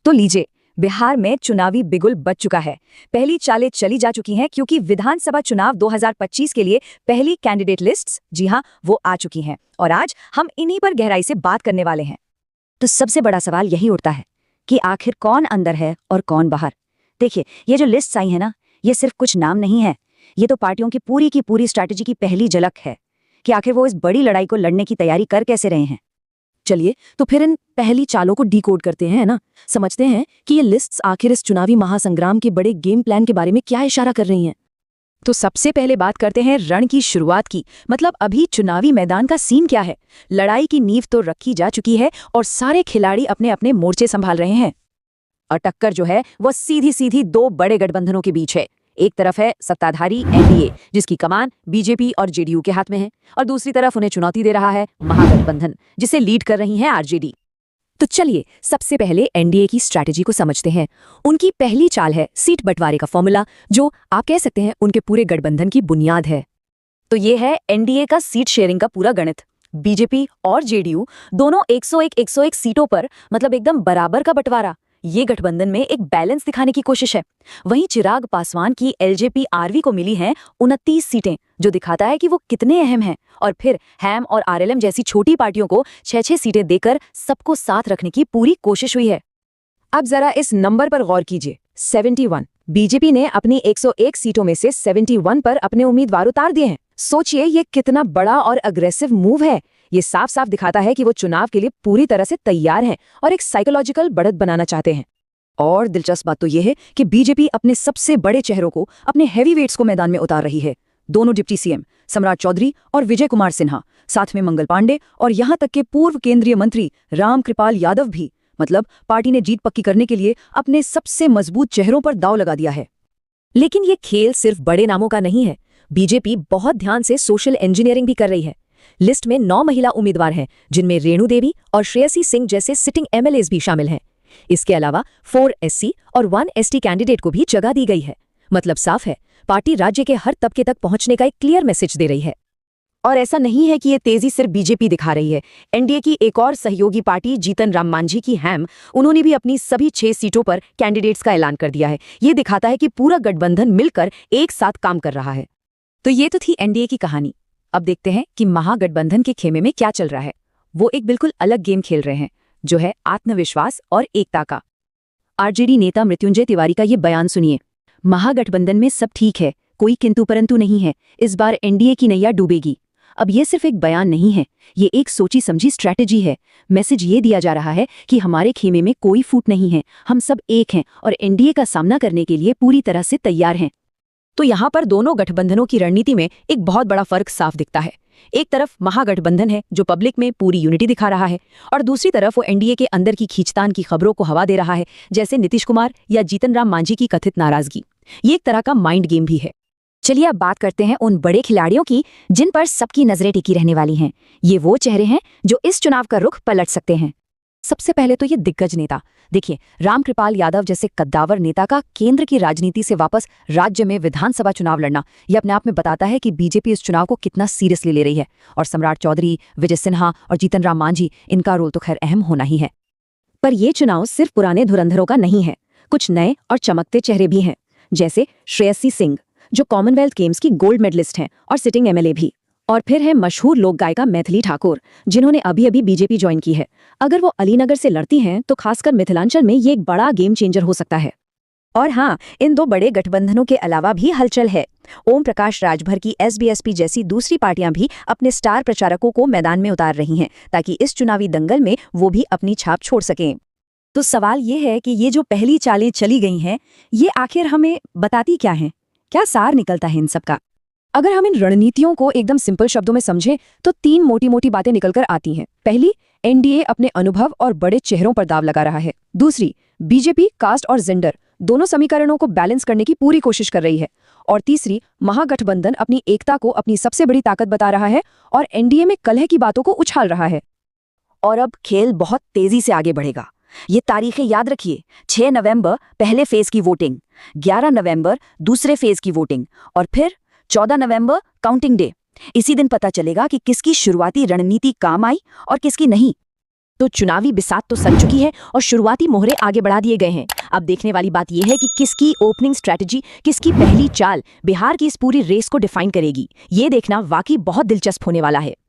तो लीजिए, बिहार में चुनावी बिगुल बज चुका है। पहली चालें चली जा चुकी हैं क्योंकि विधानसभा चुनाव 2025 के लिए पहली कैंडिडेट लिस्ट्स, जी हाँ, वो आ चुकी हैं और आज हम इन्हीं पर गहराई से बात करने वाले हैं। तो सबसे बड़ा सवाल यही उठता है कि आखिर कौन अंदर है और कौन बाहर। देखिए, ये जो लिस्ट आई है ना, ये सिर्फ कुछ नाम नहीं है, ये तो पार्टियों की पूरी स्ट्रैटेजी की पहली झलक है कि आखिर वो इस बड़ी लड़ाई को लड़ने की तैयारी कर कैसे रहे हैं। चलिए तो फिर इन पहली चालों को डिकोड करते हैं ना, समझते हैं कि ये लिस्ट्स आखिर इस चुनावी महासंग्राम के बड़े गेम प्लान के बारे में क्या इशारा कर रही हैं। तो सबसे पहले बात करते हैं रण की शुरुआत की। मतलब अभी चुनावी मैदान का सीन क्या है। लड़ाई की नींव तो रखी जा चुकी है और सारे खिलाड़ी अपने अपने मोर्चे संभाल रहे हैं और टक्कर जो है वो सीधी सीधी दो बड़े गठबंधनों के बीच है। एक तरफ है सत्ताधारी एनडीए, जिसकी कमान बीजेपी और जेडीयू के हाथ में है, और दूसरी तरफ उन्हें चुनौती दे रहा है महागठबंधन, जिसे लीड कर रही है आरजेडी। तो चलिए सबसे पहले एनडीए की स्ट्रैटेजी को समझते हैं। उनकी पहली चाल है सीट बंटवारे का फॉर्मूला, जो आप कह सकते हैं उनके पूरे गठबंधन की बुनियाद है। तो ये है एनडीए का सीट शेयरिंग का पूरा गणित। बीजेपी और जेडीयू दोनों 101 सीटों पर, मतलब एकदम बराबर का बंटवारा। ये गठबंधन में एक बैलेंस दिखाने की कोशिश है। वहीं चिराग पासवान की एलजेपी आरवी को मिली हैं 29 सीटें, जो दिखाता है कि वो कितने अहम हैं। और फिर हैम और आरएलएम जैसी छोटी पार्टियों को 6-6 सीटें देकर सबको साथ रखने की पूरी कोशिश हुई है। अब जरा इस नंबर पर गौर कीजिए, 71। बीजेपी ने अपनी 101 सीटों में से 71 पर अपने उम्मीदवार उतार दिए हैं। सोचिए ये कितना बड़ा और अग्रेसिव मूव है। ये साफ साफ दिखाता है कि वो चुनाव के लिए पूरी तरह से तैयार हैं और एक साइकोलॉजिकल बढ़त बनाना चाहते हैं। और दिलचस्प बात तो ये है कि बीजेपी अपने सबसे बड़े चेहरों को, अपने हैवीवेट्स को मैदान में उतार रही है। दोनों डिप्टी सीएम सम्राट चौधरी और विजय कुमार सिन्हा, साथ में मंगल पांडे और यहां तक के पूर्व केंद्रीय मंत्री रामकृपाल यादव भी। मतलब पार्टी ने जीत पक्की करने के लिए अपने सबसे मजबूत चेहरों पर दांव लगा दिया है। लेकिन ये खेल सिर्फ बड़े नामों का नहीं है। बीजेपी बहुत ध्यान से सोशल इंजीनियरिंग भी कर रही है। लिस्ट में 9 महिला उम्मीदवार हैं, जिनमें रेणु देवी और श्रेयसी सिंह जैसे सिटिंग एमएलएज भी शामिल हैं। इसके अलावा 4 एससी और 1 एसटी कैंडिडेट को भी जगह दी गई है। मतलब साफ है, पार्टी राज्य के हर तबके तक पहुंचने का एक क्लियर मैसेज दे रही है। और ऐसा नहीं है कि ये तेजी सिर्फ बीजेपी दिखा रही है। एनडीए की एक और सहयोगी पार्टी जीतन राम मांझी की हैम, उन्होंने भी अपनी सभी 6 सीटों पर कैंडिडेट्स का ऐलान कर दिया है। ये दिखाता है कि पूरा गठबंधन मिलकर एक साथ काम कर रहा है। तो ये तो थी एनडीए की कहानी। अब देखते हैं कि महागठबंधन के खेमे में क्या चल रहा है। वो एक बिल्कुल अलग गेम खेल रहे हैं, जो है आत्मविश्वास और एकता का। आरजेडी नेता मृत्युंजय तिवारी का ये बयान सुनिए। महागठबंधन में सब ठीक है, कोई किंतु परंतु नहीं है, इस बार एनडीए की नैया डूबेगी। अब ये सिर्फ एक बयान नहीं है, ये एक सोची समझी स्ट्रैटेजी है। मैसेज ये दिया जा रहा है कि हमारे खेमे में कोई फूट नहीं है, हम सब एक हैं और एनडीए का सामना करने के लिए पूरी तरह से तैयार हैं। तो यहाँ पर दोनों गठबंधनों की रणनीति में एक बहुत बड़ा फर्क साफ दिखता है। एक तरफ महागठबंधन है जो पब्लिक में पूरी यूनिटी दिखा रहा है, और दूसरी तरफ वो एनडीए के अंदर की खींचतान की खबरों को हवा दे रहा है, जैसे नीतीश कुमार या जीतन राम मांझी की कथित नाराजगी। ये एक तरह का माइंड गेम भी है। चलिए अब बात करते हैं उन बड़े खिलाड़ियों की जिन पर सबकी नजरें टिकी रहने वाली हैं। ये वो चेहरे हैं जो इस चुनाव का रुख पलट सकते हैं। सबसे पहले तो ये दिग्गज नेता। देखिए, रामकृपाल यादव जैसे कद्दावर नेता का केंद्र की राजनीति से वापस राज्य में विधानसभा चुनाव लड़ना, ये अपने आप में बताता है कि बीजेपी इस चुनाव को कितना सीरियसली ले रही है। और सम्राट चौधरी, विजय सिन्हा और जीतन राम मांझी, इनका रोल तो खैर अहम होना ही है। पर यह चुनाव सिर्फ पुराने धुरंधरों का नहीं है, कुछ नए और चमकते चेहरे भी हैं, जैसे श्रेयसी सिंह, जो कॉमनवेल्थ गेम्स की गोल्ड मेडलिस्ट हैं और सिटिंग एमएलए भी। और फिर है मशहूर लोक गायिका मैथिली ठाकुर, जिन्होंने अभी अभी बीजेपी ज्वाइन की है। अगर वो अलीनगर से लड़ती हैं तो खासकर मिथिलांचल में ये एक बड़ा गेम चेंजर हो सकता है। और हाँ, इन दो बड़े गठबंधनों के अलावा भी हलचल है। ओम प्रकाश राजभर की एसबीएसपी जैसी दूसरी पार्टियां भी अपने स्टार प्रचारकों को मैदान में उतार रही हैं, ताकि इस चुनावी दंगल में वो भी अपनी छाप छोड़ सकें। तो सवाल ये है कि ये जो पहली चालें चली गई हैं, ये आखिर हमें बताती क्या हैं? क्या सार निकलता है इन सब का? अगर हम इन रणनीतियों को एकदम सिंपल शब्दों में समझें तो 3 मोटी मोटी बातें निकलकर आती हैं। पहली, एनडीए अपने अनुभव और बड़े चेहरों पर दाव लगा रहा है। दूसरी, बीजेपी कास्ट और जेंडर दोनों समीकरणों को बैलेंस करने की पूरी कोशिश कर रही है। और तीसरी, महागठबंधन अपनी एकता को अपनी सबसे बड़ी ताकत बता रहा है और एनडीए में कलह की बातों को उछाल रहा है। और अब खेल बहुत तेजी से आगे बढ़ेगा। ये तारीखें याद रखिए, 6 नवंबर पहले फेज की वोटिंग, 11 नवंबर दूसरे फेज की वोटिंग, और फिर 14 नवंबर काउंटिंग डे। इसी दिन पता चलेगा कि किसकी शुरुआती रणनीति काम आई और किसकी नहीं। तो चुनावी बिसात तो सज चुकी है और शुरुआती मोहरे आगे बढ़ा दिए गए हैं। अब देखने वाली बात यह है कि किसकी ओपनिंग स्ट्रैटेजी, किसकी पहली चाल बिहार की इस पूरी रेस को डिफाइन करेगी। ये देखना वाकई बहुत दिलचस्प होने वाला है।